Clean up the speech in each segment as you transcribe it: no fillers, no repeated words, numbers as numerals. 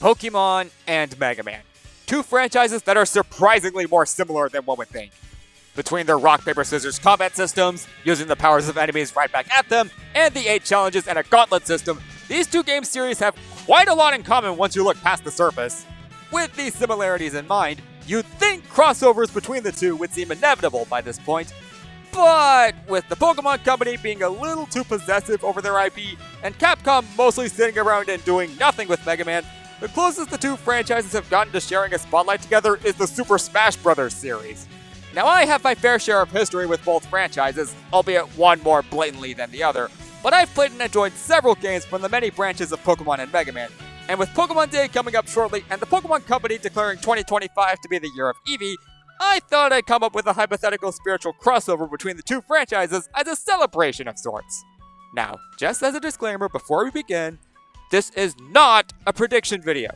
Pokemon and Mega Man. Two franchises that are surprisingly more similar than one would think. Between their rock, paper, scissors combat systems, using the powers of enemies right back at them, and the 8 challenges and a gauntlet system, these two game series have quite a lot in common once you look past the surface. With these similarities in mind, you'd think crossovers between the two would seem inevitable by this point, but with the Pokemon Company being a little too possessive over their IP, and Capcom mostly sitting around and doing nothing with Mega Man, the closest the two franchises have gotten to sharing a spotlight together is the Super Smash Bros. Series. Now, I have my fair share of history with both franchises, albeit one more blatantly than the other, but I've played and enjoyed several games from the many branches of Pokemon and Mega Man, and with Pokemon Day coming up shortly and the Pokemon Company declaring 2025 to be the year of Eevee, I thought I'd come up with a hypothetical spiritual crossover between the two franchises as a celebration of sorts. Now, just as a disclaimer before we begin, this is not a prediction video.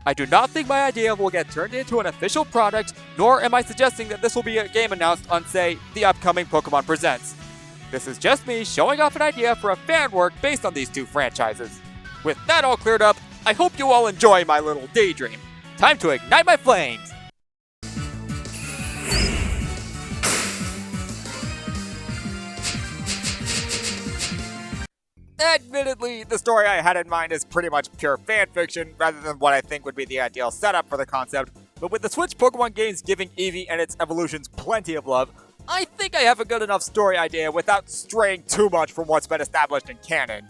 I do not think my idea will get turned into an official product, nor am I suggesting that this will be a game announced on, say, the upcoming Pokémon Presents. This is just me showing off an idea for a fan work based on these two franchises. With that all cleared up, I hope you all enjoy my little daydream. Time to ignite my flames! Admittedly, the story I had in mind is pretty much pure fanfiction, rather than what I think would be the ideal setup for the concept, but with the Switch Pokemon games giving Eevee and its evolutions plenty of love, I think I have a good enough story idea without straying too much from what's been established in canon.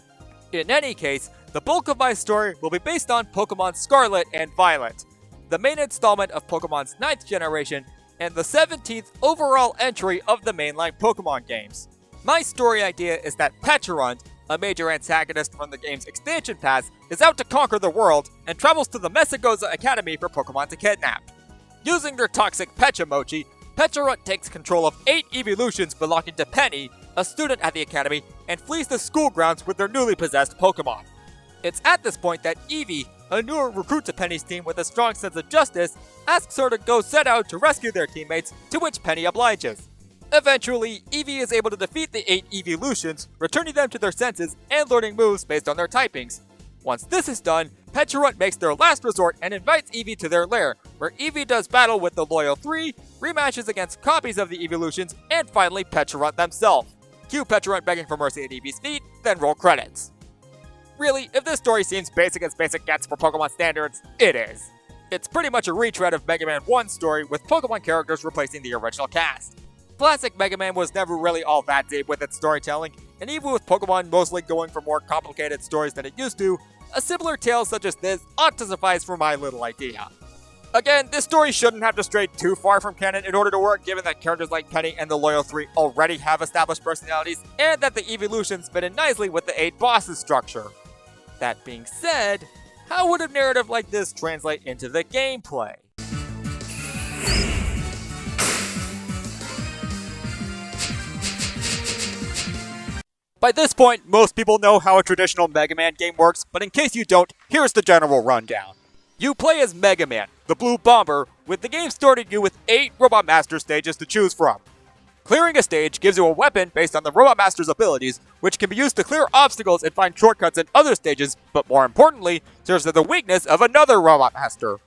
In any case, the bulk of my story will be based on Pokemon Scarlet and Violet, the main installment of Pokemon's 9th generation, and the 17th overall entry of the mainline Pokemon games. My story idea is that Pecharunt, a major antagonist from the game's expansion pass, is out to conquer the world and travels to the Mesagoza Academy for Pokemon to kidnap. Using their toxic Pecha Mochi, Pecharunt takes control of 8 Eeveelutions belonging to Penny, a student at the academy, and flees the school grounds with their newly possessed Pokemon. It's at this point that Eevee, a newer recruit to Penny's team with a strong sense of justice, asks her to go set out to rescue their teammates, to which Penny obliges. Eventually, Eevee is able to defeat the 8 Eeveelutions, returning them to their senses and learning moves based on their typings. Once this is done, Pecharunt makes their last resort and invites Eevee to their lair, where Eevee does battle with the Loyal 3, rematches against copies of the Eeveelutions, and finally Pecharunt themselves. Cue Pecharunt begging for mercy at Eevee's feet, then roll credits. Really, if this story seems basic as basic gets for Pokemon standards, it is. It's pretty much a retread of Mega Man 1's story with Pokemon characters replacing the original cast. Classic Mega Man was never really all that deep with its storytelling, and even with Pokemon mostly going for more complicated stories than it used to, a similar tale such as this ought to suffice for my little idea. Again, this story shouldn't have to stray too far from canon in order to work, given that characters like Penny and the Loyal 3 already have established personalities, and that the Eeveelutions fit in nicely with the 8 bosses structure. That being said, how would a narrative like this translate into the gameplay? By this point, most people know how a traditional Mega Man game works, but in case you don't, here's the general rundown. You play as Mega Man, the Blue Bomber, with the game starting you with 8 Robot Master stages to choose from. Clearing a stage gives you a weapon based on the Robot Master's abilities, which can be used to clear obstacles and find shortcuts in other stages, but more importantly, serves as the weakness of another Robot Master.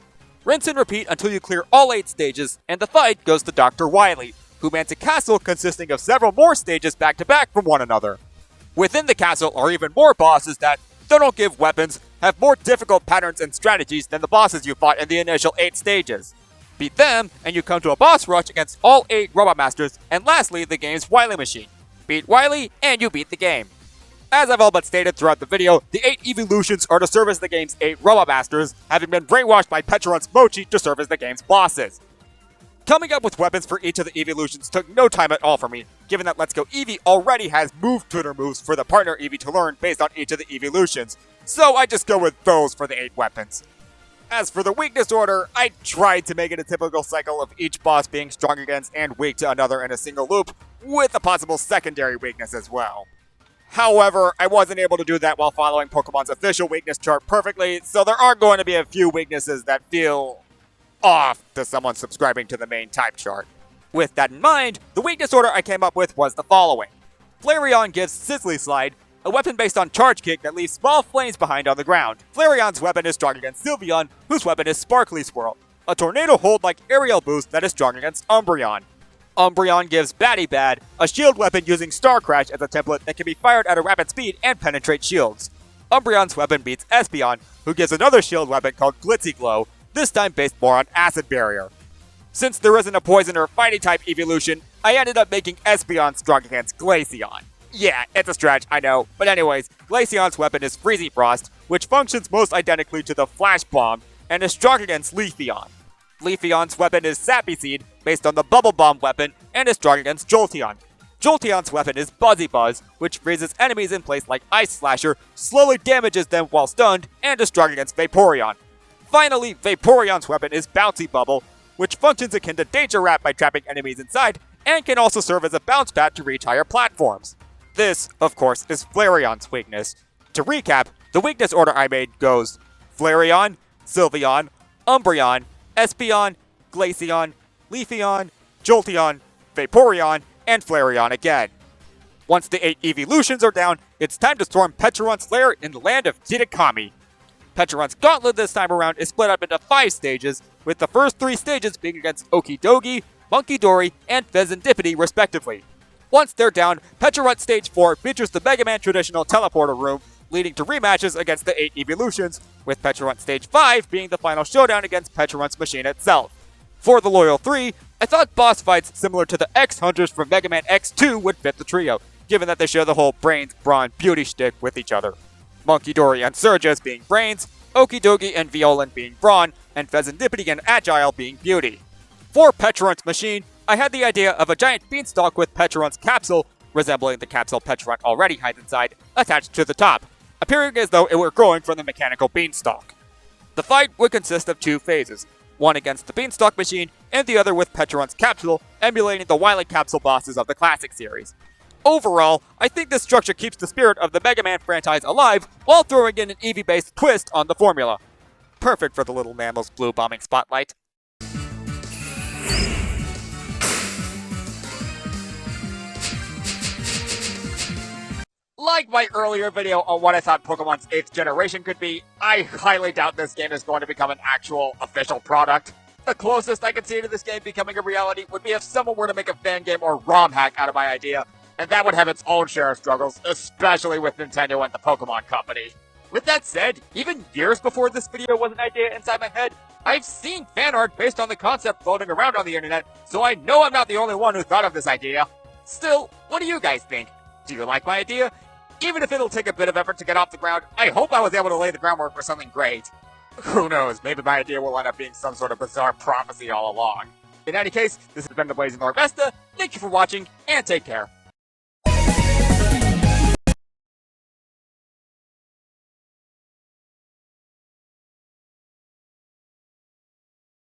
Rinse and repeat until you clear all 8 stages, and the fight goes to Dr. Wily, who mans a castle consisting of several more stages back to back from one another. Within the castle are even more bosses that, though don't give weapons, have more difficult patterns and strategies than the bosses you fought in the initial 8 stages. Beat them, and you come to a boss rush against all 8 Robot Masters, and lastly, the game's Wily machine. Beat Wily, and you beat the game. As I've all but stated throughout the video, the 8 Eeveelutions are to serve as the game's 8 Robot Masters, having been brainwashed by Pecharunt's Mochi to serve as the game's bosses. Coming up with weapons for each of the Eeveelutions took no time at all for me, given that Let's Go Eevee already has move tutor moves for the partner Eevee to learn based on each of the Eeveelutions, so I just go with those for the 8 weapons. As for the weakness order, I tried to make it a typical cycle of each boss being strong against and weak to another in a single loop, with a possible secondary weakness as well. However, I wasn't able to do that while following Pokemon's official weakness chart perfectly, so there are going to be a few weaknesses that feel off to someone subscribing to the main type chart. With that in mind, the weakness order I came up with was the following. Flareon gives Sizzly Slide, a weapon based on Charge Kick that leaves small flames behind on the ground. Flareon's weapon is strong against Sylveon, whose weapon is Sparkly Swirl, a tornado hold like aerial boost that is strong against Umbreon. Umbreon gives Batty Bad, a shield weapon using Star Crash as a template that can be fired at a rapid speed and penetrate shields. Umbreon's weapon beats Espeon, who gives another shield weapon called Glitzy Glow, this time based more on Acid Barrier. Since there isn't a poison or fighting type evolution, I ended up making Espeon strong against Glaceon. Yeah, it's a stretch, I know, but anyways, Glaceon's weapon is Freezy Frost, which functions most identically to the Flash Bomb, and is strong against Leafeon. Leafeon's weapon is Sappy Seed, based on the Bubble Bomb weapon, and is strong against Jolteon. Jolteon's weapon is Buzzy Buzz, which freezes enemies in place like Ice Slasher, slowly damages them while stunned, and is strong against Vaporeon. Finally, Vaporeon's weapon is Bouncy Bubble, which functions akin to Danger Rat by trapping enemies inside, and can also serve as a bounce pad to reach higher platforms. This, of course, is Flareon's weakness. To recap, the weakness order I made goes Flareon, Sylveon, Umbreon, Espeon, Glaceon, Leafeon, Jolteon, Vaporeon, and Flareon again. Once the 8 Eeveelutions are down, it's time to storm Pecharunt's lair in the land of Kitakami. Pecharunt's gauntlet this time around is split up into 5 stages, with the first 3 stages being against Okidogi, Munkidori, and Fezandipiti respectively. Once they're down, Pecharunt Stage 4 features the Mega Man traditional teleporter room, leading to rematches against the 8 Eeveelutions, with Pecharunt Stage 5 being the final showdown against Pecharunt's machine itself. For the Loyal 3, I thought boss fights similar to the X-Hunters from Mega Man X2 would fit the trio, given that they share the whole Brains, Brawn, Beauty shtick with each other. Munkidori and Surges being Brains, Okidogi and Violan being Brawn, and Fezandipiti and Agile being Beauty. For Pecharunt's machine, I had the idea of a giant beanstalk with Pecharunt's capsule, resembling the capsule Pecharunt already hides inside, attached to the top, appearing as though it were growing from the mechanical beanstalk. The fight would consist of 2 phases, one against the beanstalk machine, and the other with Pecharunt's capsule, emulating the Wily capsule bosses of the classic series. Overall, I think this structure keeps the spirit of the Mega Man franchise alive, while throwing in an Eevee-based twist on the formula. Perfect for the little mammal's blue bombing spotlight. Like my earlier video on what I thought Pokemon's 8th generation could be, I highly doubt this game is going to become an actual official product. The closest I could see to this game becoming a reality would be if someone were to make a fan game or ROM hack out of my idea, and that would have its own share of struggles, especially with Nintendo and the Pokemon Company. With that said, even years before this video was an idea inside my head, I've seen fan art based on the concept floating around on the internet, so I know I'm not the only one who thought of this idea. Still, what do you guys think? Do you like my idea? Even if it'll take a bit of effort to get off the ground, I hope I was able to lay the groundwork for something great. Who knows, maybe my idea will end up being some sort of bizarre prophecy all along. In any case, this has been the Blazing Larvesta. Thank you for watching, and take care.